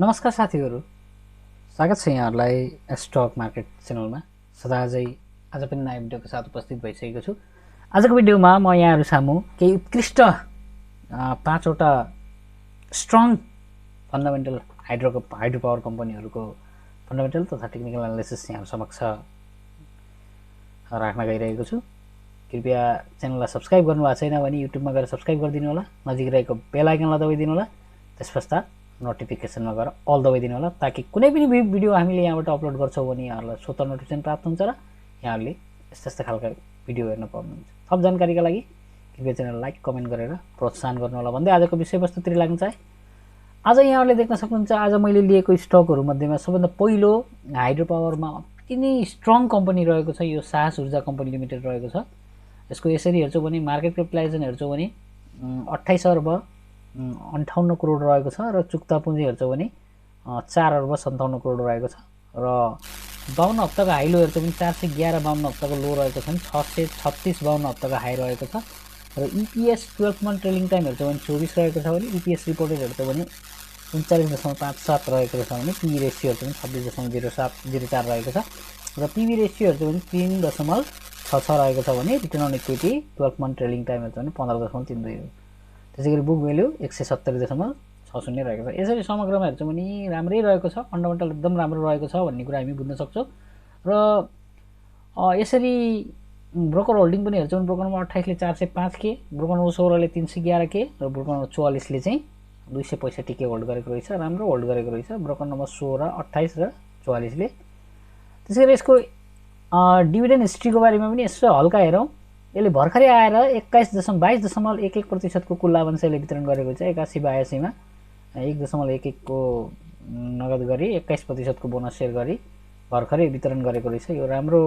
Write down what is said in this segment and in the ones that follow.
नमस्कार साथीहरू, स्वागत छ यहाँहरूलाई स्टक मार्केट च्यानलमा। सदाझै आज पनि नयाँ भिडियोको साथ उपस्थित भइसकेको छु। आजको भिडियोमा म यहाँहरू सामु केही उत्कृष्ट 5 वटा स्ट्रङ फन्डामेन्टल हाइड्रो पावर कम्पनीहरूको फन्डामेन्टल तथा टेक्निकल एनालिसिस यहाँ समक्ष राख्न गइरहेको छु। कृपया च्यानललाई सब्स्क्राइब गर्नुभएको छैन भने युट्युबमा गएर सब्स्क्राइब गरिदिनु होला, नजिक रहेको बेल आइकनलाई दबाइदिनु होला, त्यसपश्चात नोटिफिकेसनमा गएर अल दबाइदिनु होला ताकि कुनै पनि भिडियो हामीले यहाँबाट अपलोड गर्छौँ भने यहाँहरूलाई स्वतः नोटिफिकेसन प्राप्त हुन्छ र यहाँहरूले यस्ता खालका भिडियो हेर्न पाउनुहुन्छ। थप जानकारीका लागि कृपया च्यानल लाइक कमेन्ट गरेर प्रोत्साहन गर्नु होला भन्दै आजको विषयवस्तुतिर लाग्न चाहे। आज यहाँहरूले देख्न सक्नुहुन्छ, आज मैले लिएको स्टकहरू मध्येमा सबभन्दा पहिलो हाइड्रो पावरमा अति नै स्ट्रङ कम्पनी रहेको छ, यो साहस ऊर्जा कम्पनी लिमिटेड रहेको छ। यसको यसरी हेर्छौँ भने मार्केट क्यापिटलाइजेसन हेर्छौँ भने 28 अर्ब 58 करोड रहेको छ र चुक्ता पुँजी हेर्छौँ भने 4 अर्ब 57 करोड रहेको छ र 52 हप्ताको हाई लो हेर्छौँ भने 411 52 हप्ताको लो रहेको छ भने 636 52 हप्ताको हाई रहेको छ र इपिएस 12 मन्थ ट्रेलिङ टाइम हेर्छौँ भने 24 रहेको छ भने इपिएस रिपोर्टेड हेर्छौँ भने 39.57 रहेको छ भने पिबी रेसियो हेर्छौँ भने 26.0704 रहेको छ र पिबी रेसियो हेर्छौँ भने 3.66 रहेको छ भने return on equity 12 month trailing time हेर्छौँ भने 15.32 हो। त्यसैगरी बुक भ्याल्यु 170.60 रहेको छ। यसरी समग्रमा हेर्छौँ भने राम्रै रहेको छ, फन्डामेन्टल एकदम राम्रो रहेको छ भन्ने कुरा हामी बुझ्न सक्छौँ। र यसरी ब्रोकर होल्डिङ पनि हेर्छौँ भने ब्रोकर नम्बर 28 ले 405 के, ब्रोकर नम्बर 16 ले 311 के र ब्रोकर नम्बर 44 ले चाहिँ 265 के होल्ड गरेको रहेछ, राम्रो होल्ड गरेको रहेछ ब्रोकर नम्बर 16, 28 र 44 ले। त्यसैगरी यसको डिभिडेन्ड हिस्ट्रीको बारेमा पनि यसो हल्का हेरौँ। यसले भर्खरै आएर 22.11% को कुल लाभांश यसले वितरण गरेको छ। 81-82 मा 1.11 को नगद गरी 21% को बोनस सेयर गरी भर्खरै वितरण गरेको रहेछ। यो राम्रो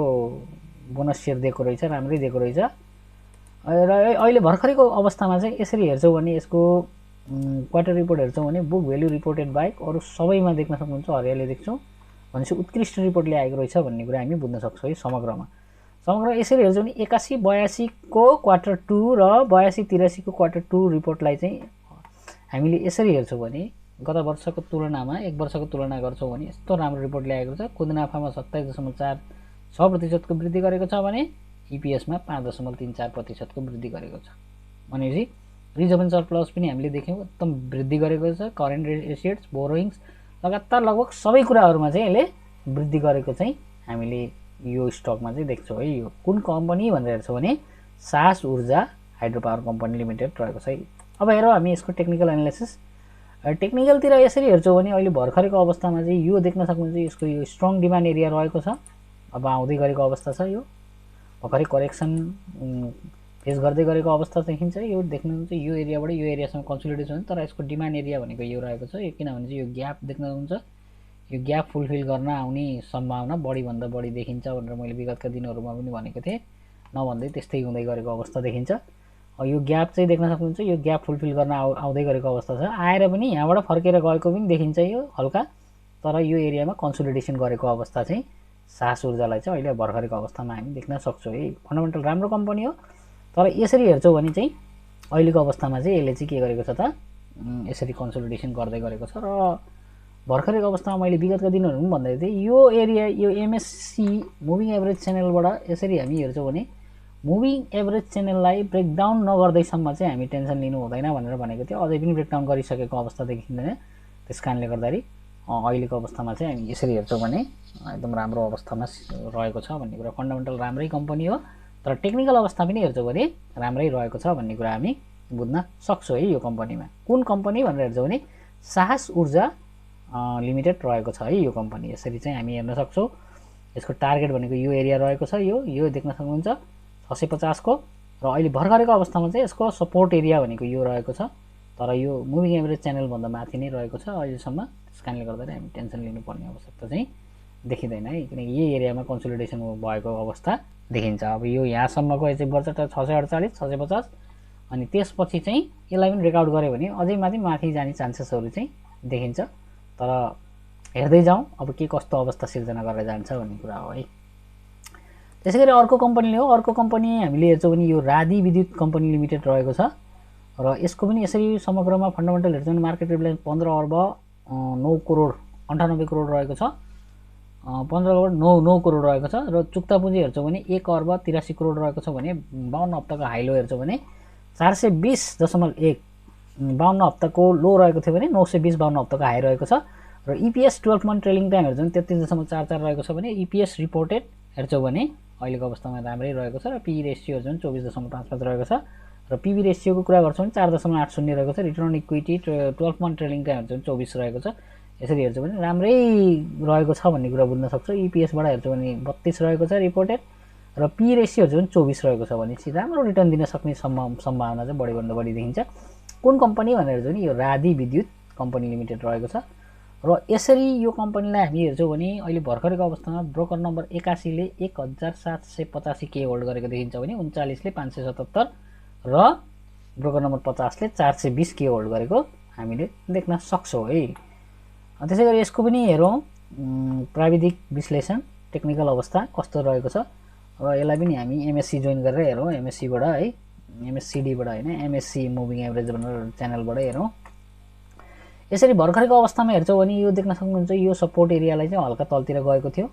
बोनस सेयर दिएको रहेछ, राम्रै दिएको रहेछ। र अहिले भर्खरैको अवस्थामा चाहिँ यसरी हेर्छौँ भने यसको क्वार्टर रिपोर्ट हेर्छौँ भने बुक भ्याल्यु रिपोर्टेड बाहेक अरू सबैमा देख्न सक्नुहुन्छ हरियाली देख्छौँ भनेपछि उत्कृष्ट रिपोर्ट ल्याएको रहेछ भन्ने कुरा हामी बुझ्न सक्छौँ। है समग्रमा यसरी हेर्छौँ भने 81-82 को क्वार्टर 2 र 82-83 को क्वार्टर 2 रिपोर्टलाई चाहिँ हामीले यसरी हेर्छौँ भने गत वर्षको तुलनामा एक वर्षको तुलना गर्छौँ भने यस्तो राम्रो रिपोर्ट ल्याएको छ। कुदनाफामा 27.46% को वृद्धि गरेको छ भने इपिएसमा 5.34% को वृद्धि गरेको छ। भनेपछि रिजर्भ एन्ड सरप्लस पनि हामीले देख्यौँ एकदम वृद्धि गरेको छ। करेन्ट एसेट्स, बोरोइङ्स लगातार लगभग सबै कुराहरूमा चाहिँ यसले वृद्धि गरेको चाहिँ हामीले यो स्टकमा चाहिँ देख्छौँ। है यो कुन कम्पनी भनेर हेर्छौँ भने साहस ऊर्जा हाइड्रो पावर कम्पनी लिमिटेड रहेको छ। अब हेरौँ हामी यसको टेक्निकल एनालिसिस। टेक्निकलतिर यसरी हेर्छौँ भने अहिले भर्खरैको अवस्थामा चाहिँ यो देख्न सक्नुहुन्छ, यसको यो स्ट्रङ डिमान्ड एरिया रहेको छ। अब आउँदै गरेको अवस्था छ, यो भर्खरै करेक्सन फेस गर्दै गरेको अवस्था देखिन्छ। यो देख्नुहुन्छ यो एरियाबाट यो एरियासम्म कन्सोलिडेसन हुन्छ, तर यसको डिमान्ड एरिया भनेको यो रहेको छ। यो किनभने चाहिँ यो ग्याप देख्न सक्नुहुन्छ, यो ग्याप फुलफिल गर्न आउने सम्भावना बढीभन्दा बढी देखिन्छ भनेर मैले विगतका दिनहरूमा पनि भनेको थिएँ। नभन्दै त्यस्तै हुँदै गरेको अवस्था देखिन्छ। यो ग्याप चाहिँ देख्न सक्नुहुन्छ, यो ग्याप फुलफिल गर्न आउँदै गरेको अवस्था छ। आएर पनि यहाँबाट फर्केर गएको पनि देखिन्छ यो हल्का, तर यो एरियामा कन्सोलिडेसन गरेको अवस्था चाहिँ साहस ऊर्जालाई चाहिँ अहिले भर्खरको अवस्थामा हामी देख्न सक्छौँ। है फन्डामेन्टल राम्रो कम्पनी हो, तर यसरी हेर्छौँ भने चाहिँ अहिलेको अवस्थामा चाहिँ यसले चाहिँ के गरेको छ त यसरी कन्सोलिडेसन गर्दै गरेको छ। र भर्खरको अवस्थामा मैले विगतका दिनहरू पनि भन्दै थिएँ यो एरिया यो एमएससी मुभिङ एभरेज च्यानलबाट यसरी हामी हेर्छौँ भने मुभिङ एभरेज च्यानललाई ब्रेकडाउन नगर्दैसम्म चाहिँ हामी टेन्सन लिनु हुँदैन भनेर भनेको थियो। अझै पनि ब्रेकडाउन गरिसकेको अवस्था देखिँदैन। त्यस कारणले गर्दाखेरि अहिलेको अवस्थामा चाहिँ हामी यसरी हेर्छौँ भने एकदम राम्रो अवस्थामा रहेको छ भन्ने कुरा। फन्डामेन्टल राम्रै कम्पनी हो, तर टेक्निकल अवस्था पनि हेर्छौँ भने राम्रै रहेको छ भन्ने कुरा हामी बुझ्न सक्छौँ। है यो कम्पनीमा कुन कम्पनी भनेर हेर्छौँ भने साहस ऊर्जा लिमिटेड रहेको छ। है यो कम्पनी यसरी चाहिँ हामी हेर्न सक्छौँ। यसको टार्गेट भनेको यो एरिया रहेको छ, यो देख्न सक्नुहुन्छ 650 को, र अहिले भर्खरको अवस्थामा चाहिँ यसको सपोर्ट एरिया भनेको यो रहेको छ, तर यो मुभिङ एभरेज च्यानलभन्दा माथि नै रहेको छ अहिलेसम्म। त्यस कारणले गर्दाखेरि हामी टेन्सन लिनुपर्ने आवश्यकता चाहिँ देखिँदैन। है किनकि यही एरियामा कन्सोलिडेसन भएको अवस्था देखिन्छ। अब यो यहाँसम्मको चाहिँ वर्ष 648 650 अनि त्यसपछि चाहिँ यसलाई पनि रेकआउट गऱ्यो भने अझै माथि जाने चान्सेसहरू चाहिँ देखिन्छ। तर हेर्दै जाउँ अब के कस्तो अवस्था सिर्जना गरेर जान्छ भन्ने कुरा हो। है त्यसैगरी अर्को कम्पनी हो, अर्को कम्पनी हामीले हेर्छौँ भने यो राधी विद्युत कम्पनी लिमिटेड रहेको छ र यसको पनि यसरी समग्रमा फन्डामेन्टल हेर्छौँ भने मार्केट क्यापिटलाइजेसन 15 अर्ब 9 करोड 98 करोड रहेको छ। 15 करोड 9 करोड रहेको छ र चुक्ता पुँजी हेर्छौँ भने 1 अर्ब 83 करोड रहेको छ भने 52 हप्ताको हाई लो हेर्छौँ भने 420.1 52 हप्ताको लो रहेको थियो भने 920 52 हप्ताको हाई रहेको छ र इपीएस 12 मन्थ ट्रेलिङ टाइम हेर्छौँ 33.44 रहेको छ भने इपीएस रिपोर्टेड हेर्छौँ भने अहिलेको अवस्थामा राम्रै रहेको छ र पी रेसियो हेर्छौँ 24.55 रहेको छ र पीबी रेसियोको कुरा गर्छौँ भने 4.80 रहेको छ। Return on equity 12 month trailing time हेर्छौँ 24 रहेको छ। यसरी हेर्छौँ भने राम्रै रहेको छ भन्ने कुरा बुझ्न सक्छौँ। इपीएसबाट हेर्छौँ भने 32 रहेको छ रिपोर्टेड र पी रेसियो हेर्छौँ भने 24 रहेको छ भनेपछि राम्रो रिटर्न दिन सक्ने सम्भावना चाहिँ बढीभन्दा बढी देखिन्छ। कुन कम्पनी भनेर हेर्छौँ भने यो राधि विद्युत कम्पनी लिमिटेड रहेको छ र यसरी यो कम्पनीलाई हामी हेर्छौँ भने अहिले भर्खरको अवस्थामा ब्रोकर नम्बर 81 ले 1785 के होल्ड गरेको देखिन्छ भने 39 ले 577 र ब्रोकर नम्बर 50 ले 420 के होल्ड गरेको हामीले देख्न सक्छौँ है। त्यसै गरी यसको पनि हेरौँ प्राविधिक विश्लेषण टेक्निकल अवस्था कस्तो रहेको छ र यसलाई पनि हामी एमएससी जोइन गरेर हेरौँ। एमएससीबाट है एमएससीडीबाट होइन एमएससी मुभिङ एभरेज भनेर च्यानलबाट हेरौँ। यसरी भर्खरको अवस्थामा हेर्छौँ भने यो देख्न सक्नुहुन्छ यो सपोर्ट एरियालाई चाहिँ हल्का तलतिर गएको थियो।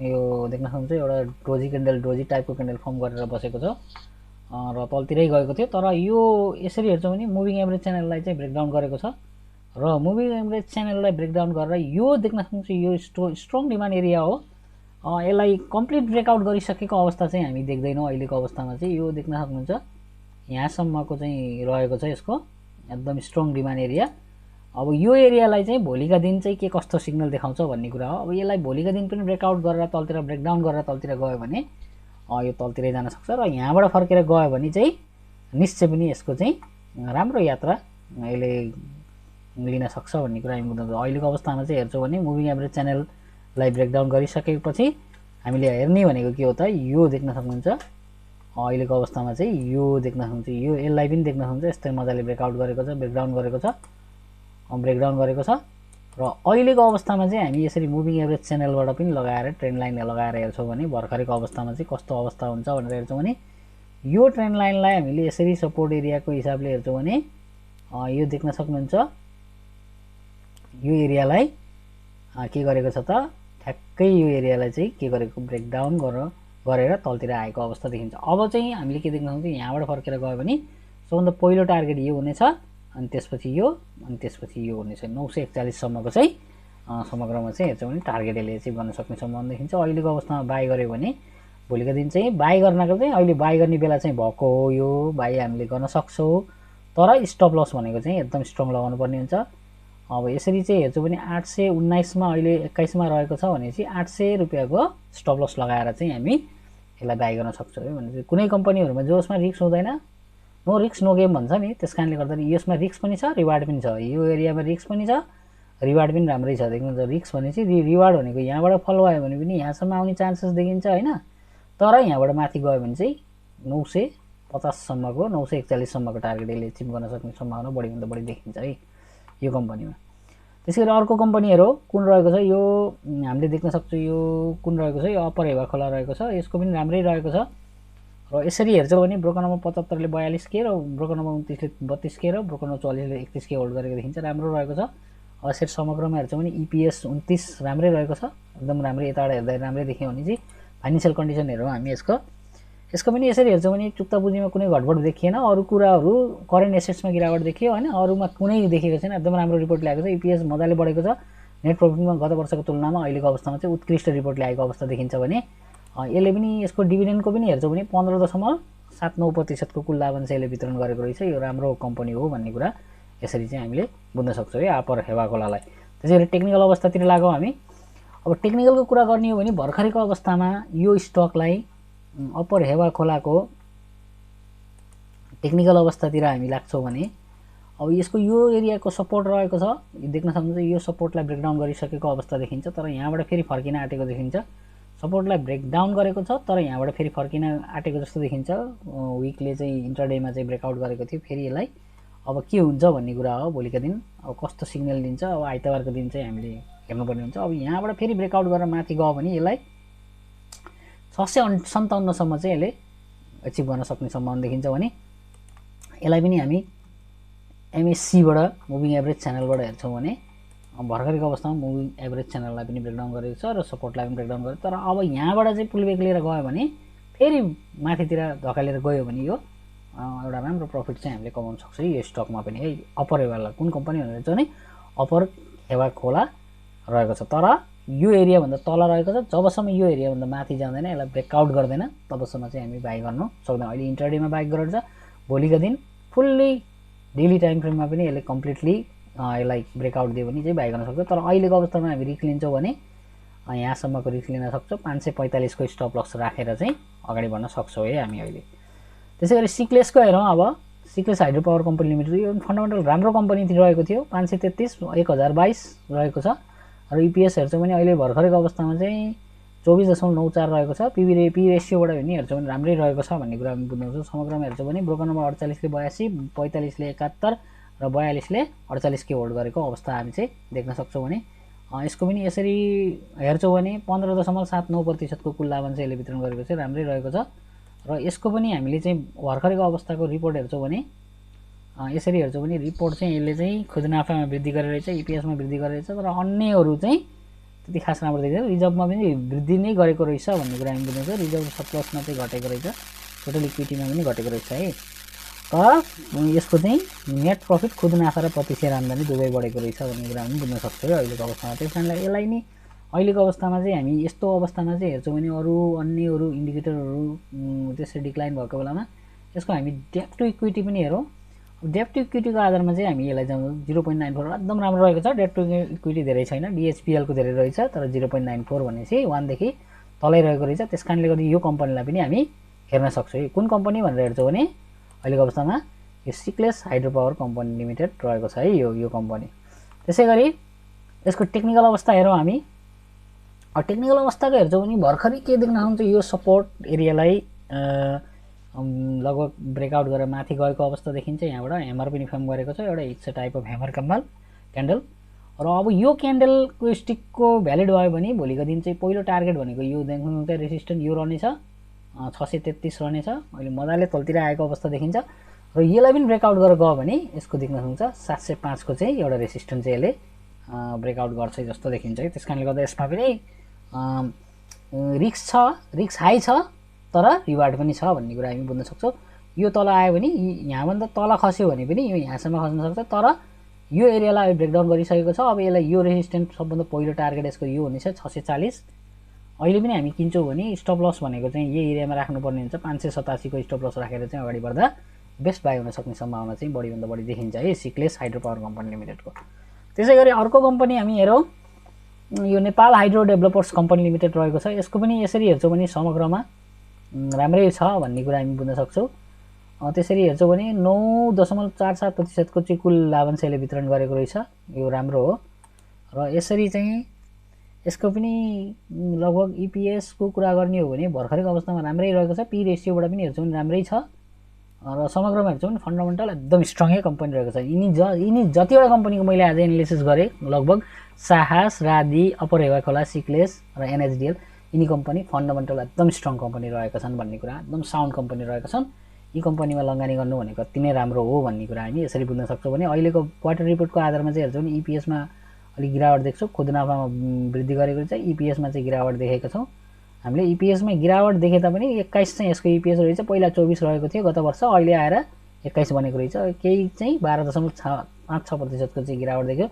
यो देख्न सक्नुहुन्छ एउटा डोजी क्यान्डल डोजी टाइपको क्यान्डल फर्म गरेर बसेको छ र तलतिरै गएको थियो। तर यो यसरी हेर्छौँ भने मुभिङ एभरेज च्यानललाई चाहिँ ब्रेकडाउन गरेको छ र मुभिङ एभरेज च्यानललाई ब्रेकडाउन गरेर यो देख्न सक्नुहुन्छ यो स्ट्रङ डिमान्ड एरिया हो। यसलाई कम्प्लिट ब्रेकआउट गरिसकेको अवस्था चाहिँ हामी देख्दैनौँ। अहिलेको अवस्थामा चाहिँ यो देख्न सक्नुहुन्छ यहाँसम्मको चाहिँ रहेको छ यसको एकदम स्ट्रङ डिमान्ड एरिया। अब यो एरियालाई चाहिँ भोलिका दिन चाहिँ के कस्तो सिग्नल देखाउँछ भन्ने कुरा हो। अब यसलाई भोलिका दिन पनि ब्रेकआउट गरेर तलतिर ब्रेकडाउन गरेर तलतिर गयो भने यो तलतिरै जान सक्छ र यहाँबाट फर्केर गयो भने चाहिँ निश्चय पनि यसको चाहिँ राम्रो यात्रा यसले लिन सक्छ भन्ने कुरा हामी बुझ्छौँ। अहिलेको अवस्थामा चाहिँ हेर्छौँ भने मुभिङ एभरेज च्यानललाई ब्रेकडाउन गरिसकेपछि हामीले हेर्ने भनेको के हो त यो देख्न सक्नुहुन्छ अहिलेको अवस्थामा चाहिँ यो देख्न सक्नुहुन्छ यो यसलाई पनि देख्न सक्नुहुन्छ यस्तै मजाले ब्रेकआउट गरेको छ ब्रेकडाउन गरेको छ र अहिलेको अवस्थामा चाहिँ हामी यसरी मुभिङ एभरेज च्यानलबाट पनि लगाएर ट्रेन्ड लाइन लगाएर हेर्छौँ भने भर्खरको अवस्थामा चाहिँ कस्तो अवस्था हुन्छ भनेर हेर्छौँ भने यो ट्रेन्ड लाइनलाई हामीले यसरी सपोर्ट एरियाको हिसाबले हेर्छौँ भने यो देख्न सक्नुहुन्छ यो एरियालाई के गरेको छ त ठ्याक्कै यो एरियालाई चाहिँ के गरेको ब्रेकडाउन गरेर तलतिर आएको अवस्था देखिन्छ। अब चाहिँ हामीले के देख्न सक्छौँ यहाँबाट फर्केर गयो भने सबभन्दा पहिलो टार्गेट यो हुनेछ अनि त्यसपछि यो हुनेछ 941 सम्मको चाहिँ समग्रमा चाहिँ हेर्छौँ भने टार्गेट यसले एचिभ गर्न सक्ने सम्भावना देखिन्छ। अहिलेको अवस्थामा बाई गर्यो भने भोलिको दिन चाहिँ बाई गर्नको चाहिँ अहिले बाई गर्ने बेला चाहिँ भएको हो। यो बाई हामीले गर्न सक्छौँ तर स्टप लस भनेको चाहिँ एकदम स्ट्रङ लगाउनु पर्ने हुन्छ। अब यसरी चाहिँ हेर्छौँ भने 819 मा अहिले 21 मा रहेको छ भनेपछि 800 रुपियाँको स्टप लस लगाएर चाहिँ हामी यसलाई बाई गर्न सक्छौँ है। भनेपछि कुनै कम्पनीहरूमा जसमा रिस्क हुँदैन नो रिस्क नो गेम भन्छ नि, त्यस कारणले गर्दा यसमा रिस्क पनि छ रिवार्ड पनि छ। यो एरियामा रिस्क पनि छ रिवार्ड पनि राम्रै छ। देख्नुहुन्छ रिस्क भनेपछि रिवार्ड भनेको यहाँबाट फल भयो भने पनि यहाँसम्म आउने चान्सेस देखिन्छ होइन। तर यहाँबाट माथि गयो भने चाहिँ 950 सम्मको 941 सम्मको टार्गेट यसले एचिभ गर्न सक्ने सम्भावना बढीभन्दा बढी देखिन्छ है यो कम्पनीमा। त्यसै गरी अर्को कम्पनीहरू कुन रहेको छ यो हामीले देख्न सक्छौँ। यो कुन रहेको छ यो अप्पर हेवा खोला रहेको छ। यसको पनि राम्रै रहेको छ र यसरी हेर्छौँ भने ब्रोकर नम्बर 75 ले 42 के र ब्रोकर नम्बर 29 ले 32 के र ब्रोकर नम्बर 44 ले 31 के होल्ड गरेको देखिन्छ राम्रो रहेको छ। यसरी समग्रमा हेर्छौँ भने इपीएस 29 राम्रै रहेको छ एकदम राम्रै। यताबाट हेर्दा राम्रै देख्यो भने चाहिँ फाइनेन्सियल कन्डिसन हेरौँ हामी यसको पनि यसरी हेर्छौँ भने चुक्ता पुँजीमा कुनै घटबड देखिएन। अरू कुराहरू करेन्ट एसेट्समा गिरावट देखियो होइन अरूमा कुनै देखेको छैन। एकदम राम्रो रिपोर्ट ल्याएको छ। इपीएस मजाले बढेको छ। नेट प्रफिटमा गत वर्षको तुलनामा अहिलेको अवस्थामा चाहिँ उत्कृष्ट रिपोर्ट ल्याएको अवस्था देखिन्छ भने यसले पनि यसको डिभिडेन्डको पनि हेर्छौँ भने 15.79% को कुल लाभांश यसले वितरण गरेको रहेछ। यो राम्रो कम्पनी हो भन्ने कुरा यसरी चाहिँ हामीले बुझ्न सक्छौँ है अप्पर हेवा खोलालाई। त्यसैगरी टेक्निकल अवस्थातिर लागौँ हामी। अब टेक्निकलको कुरा गर्ने हो भने भर्खरको अवस्थामा यो स्टकलाई अप्पर हेवा खोलाको टेक्निकल अवस्थातिर हामी लाग्छौँ भने अब यसको यो एरियाको सपोर्ट रहेको छ। देख्न सक्नुहुन्छ यो सपोर्टलाई ब्रेकडाउन गरिसकेको अवस्था देखिन्छ तर यहाँबाट फेरि फर्किन आँटेको देखिन्छ। सपोर्टलाई ब्रेकडाउन गरेको छ तर यहाँबाट फेरि फर्किन आँटेको जस्तो देखिन्छ। विकले चाहिँ इन्ट्राडेमा चाहिँ ब्रेकआउट गरेको थियो। फेरि यसलाई अब के हुन्छ भन्ने कुरा हो भोलिका दिन अब कस्तो सिग्नल दिन्छ। अब आइतबारको दिन चाहिँ हामीले हेर्नुपर्ने हुन्छ। अब यहाँबाट फेरि ब्रेकआउट गरेर माथि गयो भने यसलाई 657 सम्म चाहिँ यसले एचिभ गर्न सक्ने सम्भावना देखिन्छ भने यसलाई पनि हामी एमएससीबाट मुभिङ एभरेज च्यानलबाट हेर्छौँ भने भर्खरको अवस्थामा मुभिङ एभरेज च्यानललाई पनि ब्रेकडाउन गरेको छ र सपोर्टलाई पनि ब्रेकडाउन गरेको। तर अब यहाँबाट चाहिँ पुलब्याक लिएर गयो भने फेरि माथितिर धकालेर गयो भने यो एउटा राम्रो प्रफिट चाहिँ हामीले कमाउन सक्छौँ यो स्टकमा पनि है। अप्पर हेवाला कुन कम्पनी भनेर चाहिँ नि अप्पर हेवा खोला रहेको छ, तर यो एरियाभन्दा तल रहेको छ। जबसम्म यो एरियाभन्दा माथि जाँदैन, यसलाई ब्रेकआउट गर्दैन, तबसम्म चाहिँ हामी बाई गर्न सक्दैनौँ। अहिले इन्टरडेमा बाई गरेर छ, भोलिको दिन फुल्ली डेली टाइम फ्रेममा पनि यसले कम्प्लिटली यसलाई ब्रेकआउट दियो भने चाहिँ बाई गर्न सक्छौँ। तर अहिलेको अवस्थामा हामी रिस्क लिन्छौँ भने यहाँसम्मको रिस्क लिन सक्छौँ। 545 को स्टप लस राखेर चाहिँ अगाडि बढ्न सक्छौँ है हामी अहिले। त्यसै गरी सिक्लेसको हेरौँ। अब Sikles hydro power company limited यो फन्डामेन्टल राम्रो कम्पनी रहेको थियो, 533 1022 रहेको छ। र इपिएस हेर्छौँ भने अहिले भर्खरको अवस्थामा चाहिँ 24.94 रहेको छ। पी रेसियोबाट पनि हेर्छौँ भने राम्रै रहेको छ भन्ने कुरा हामी बुझ्न सक्छौँ। समग्रमा हेर्छौँ भने ब्रोकर नम्बर 48 ले 82, 45 ले 71 र 42 ले 48 के होल्ड गरेको अवस्था हामी चाहिँ देख्न सक्छौँ। भने यसको पनि यसरी हेर्छौँ भने 15.79% को कुल लाभांश यसले वितरण गरेको चाहिँ राम्रै रहेको छ। र यसको पनि हामीले चाहिँ भर्खरको अवस्थाको रिपोर्ट हेर्छौँ भने यसरी हेर्छौँ भने रिपोर्ट चाहिँ यसले चाहिँ खुजनाफामा वृद्धि गरेर रहेछ, इपिएसमा वृद्धि गरेर रहेछ, तर अन्यहरू चाहिँ त्यति खास राम्रो देखिन्छ। रिजर्भमा पनि वृद्धि नै गरेको रहेछ भन्ने कुरा हामी बुझ्छौँ। रिजर्भ सरप्लसमा चाहिँ घटेको रहेछ, टोटल इक्विटीमा पनि घटेको रहेछ है। तर यसको चाहिँ नेट प्रफिट खुजनाफा र प्रति सेयर आम्दानी दुवै बढेको रहेछ भन्ने कुरा हामी बुझ्न सक्छौँ है अहिलेको अवस्थामा। त्यस कारणले यसलाई नि अहिलेको अवस्थामा चाहिँ हामी यस्तो अवस्थामा चाहिँ हेर्छौँ भने अन्यहरू इन्डिकेटरहरू त्यसरी डिक्लाइन भएको बेलामा यसको हामी डेट टु इक्विटी पनि हेरौँ। डेट टु इक्विटीको आधारमा चाहिँ हामी यसलाई जान्छौँ 0.94 एकदम राम्रो रहेको छ। डेट टु इक्विटी धेरै छैन, डिएचपिएलको धेरै रहेछ, तर 0.94 भनेपछि 1 देखि तलै रहेको रहेछ। त्यस कारणले गर्दा यो कम्पनीलाई पनि हामी हेर्न सक्छौँ। कुन कम्पनी भनेर हेर्छौँ भने अहिलेको अवस्थामा यो Sikles hydro power company limited रहेको छ है यो कम्पनी। त्यसै गरी यसको टेक्निकल अवस्था हेरौँ हामी। टेक्निकल अवस्थाको हेर्छौँ भने भर्खरै के देख्न सक्छौँ, यो सपोर्ट एरियालाई लगभग ब्रेकआउट गरेर माथि गएको अवस्था देखिन्छ। यहाँबाट ह्यामर पनि फर्म गरेको छ, एउटा it's a type of hammer candle. र अब यो क्यान्डलको स्टिकको भ्यालिड भयो भने भोलिको दिन चाहिँ पहिलो टार्गेट भनेको यो देख्नुहुन्छ रेसिस्टेन्ट यो रहनेछ, 633 रहनेछ। अहिले मजाले तलतिर आएको अवस्था देखिन्छ। र यसलाई पनि ब्रेकआउट गरेर गयो भने यसको देख्न सक्नुहुन्छ 705 को चाहिँ एउटा रेसिस्टेन्ट चाहिँ यसले ब्रेकआउट गर्छ जस्तो देखिन्छ है। त्यस कारणले गर्दा यसमा पनि रिस्क हाई छ, तर रिवार्ड पनि छ भन्ने कुरा हामी बुझ्न सक्छौँ। यो तल आयो भने यहाँभन्दा तल खस्यो भने पनि यो यहाँसम्म खस्न सक्छ, तर यो एरियालाई ब्रेकडाउन गरिसकेको छ। अब यसलाई यो रेसिस्टेन्ट सबभन्दा पहिलो टार्गेट यसको यो हुनेछ 640। अहिले पनि हामी किन्छौँ भने स्टप लस भनेको चाहिँ यही एरियामा राख्नुपर्ने हुन्छ। 587 को स्टप लस राखेर चाहिँ अगाडि बढ्दा बेस्ट बाई हुन सक्ने सम्भावना चाहिँ बढीभन्दा बढी देखिन्छ है सिक्लेस हाइड्रो पावर कम्पनी लिमिटेडको। त्यसै गरी अर्को कम्पनी हामी हेरौँ, यो Nepal hydro developers company limited रहेको छ। यसको पनि यसरी हेर्छौँ भने समग्रमा राम्रै छ भन्ने कुरा हामी बुझ्न सक्छौँ। त्यसरी हेर्छौँ भने 9.47% को चाहिँ कुल लाभांश यसले वितरण गरेको रहेछ, यो राम्रो हो। र यसरी चाहिँ यसको पनि लगभग इपिएसको कुरा गर्ने हो भने भर्खरको अवस्थामा राम्रै रहेको छ। पी रेसियोबाट पनि हेर्छौँ भने राम्रै छ। र समग्रमा हेर्छौँ भने फन्डामेन्टल एकदम स्ट्रङै कम्पनी रहेको छ। यिनी जतिवटा कम्पनीको मैले आज एनालिसिस गरेँ लगभग साहस, रादी, अप्पर हेवा खोला, सिक्लेस र एनएचडिएल यिनी कम्पनी फन्डामेन्टल एकदम स्ट्रङ कम्पनी रहेका छन् भन्ने कुरा, एकदम साउन्ड कम्पनी रहेका छन्। यी कम्पनीमा लगानी गर्नु भनेको अति नै राम्रो हो भन्ने कुरा हामी यसरी बुझ्न सक्छौँ। भने अहिलेको क्वार्टर रिपोर्टको आधारमा चाहिँ हेर्छौँ भने इपिएसमा अलिक गिरावट देख्छौँ, खुजनाफामा वृद्धि गरेको छ, इपिएसमा चाहिँ गिरावट देखेका छौँ हामीले। इपिएसमा गिरावट देखे तापनि 21 चाहिँ यसको इपिएस रहेछ, पहिला 24 रहेको थियो गत वर्ष, अहिले आएर 21 बनेको रहेछ। केही चाहिँ 12.56% को चाहिँ गिरावट देख्यो।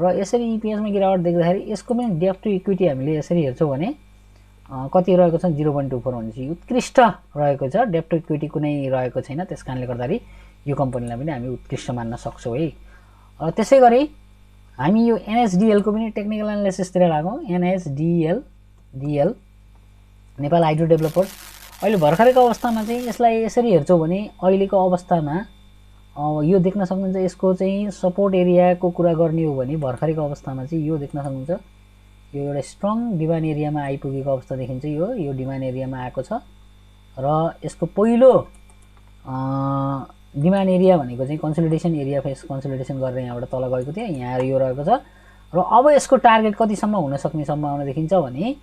र यसरी इपिएसमा गिरावट देख्दाखेरि यसको पनि डेट टु इक्विटी हामीले यसरी हेर्छौँ भने कति रहेको छ 0.24 भनेपछि उत्कृष्ट रहेको छ। डेट टु इक्विटी कुनै रहेको छैन, त्यस कारणले गर्दाखेरि यो कम्पनीलाई पनि हामी उत्कृष्ट मान्न सक्छौँ है। त्यसै गरी हामी यो एनएचडिएलको पनि टेक्निकल एनालिसिसतिर लागौँ। एनएचडिएल नेपाल हाइड्रो डेभलपर्स अहिले भर्खरको अवस्थामा चाहिँ यसलाई यसरी हेर्छौँ भने अहिलेको अवस्थामा यो देख्न सक्नुहुन्छ। यसको चाहिँ सपोर्ट एरियाको कुरा गर्ने हो भने भर्खरको अवस्थामा चाहिँ यो देख्न सक्नुहुन्छ, यो एउटा स्ट्रङ डिमान्ड एरियामा आइपुगेको अवस्था देखिन्छ। यो डिमान्ड एरियामा आएको छ र यसको पहिलो डिमान्ड एरिया भनेको चाहिँ कन्सोलिडेसन एरिया, फेस कन्सोलिडेसन गरेर यहाँबाट तल गएको थियो, यहाँ यो रहेको छ। र अब यसको टार्गेट कतिसम्म हुन सक्ने सम्भावना देखिन्छ भने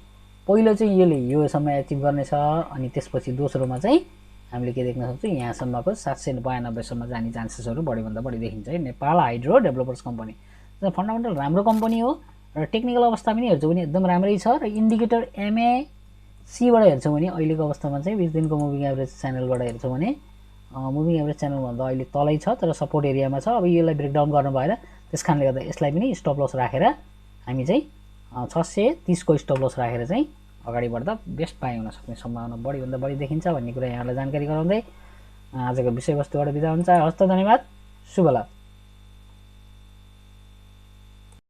पहिलो चाहिँ यसले योसम्म एचिभ गर्नेछ, अनि त्यसपछि दोस्रोमा चाहिँ हामीले के देख्न सक्छौँ, यहाँसम्मको 792 सम्म जाने चान्सेसहरू बढीभन्दा बढी देखिन्छ है Nepal hydro developers company. Fundamental राम्रो कम्पनी हो र टेक्निकल अवस्था पनि हेर्छौँ भने एकदम राम्रै छ र इन्डिकेटर MACबाट हेर्छौँ भने अहिलेको अवस्थामा चाहिँ 20 दिनको मुभिङ एभरेज च्यानलबाट हेर्छौँ भने मुभिङ एभरेज च्यानलभन्दा अहिले तलै छ तर सपोर्ट एरियामा छ। अब यसलाई ब्रेकडाउन गर्नु भएर त्यस कारणले गर्दा यसलाई पनि स्टप लस राखेर हामी चाहिँ 630 को स्टप लस राखेर चाहिँ अगाडि बढ्दा बेस्ट बाई हुन सक्ने सम्भावना बढीभन्दा बढी देखिन्छ भन्ने कुरा यहाँलाई जानकारी गराउँदै आजको विषयवस्तुबाट बिदा हुन्छ। हस्त धन्यवाद, शुभ लाभ।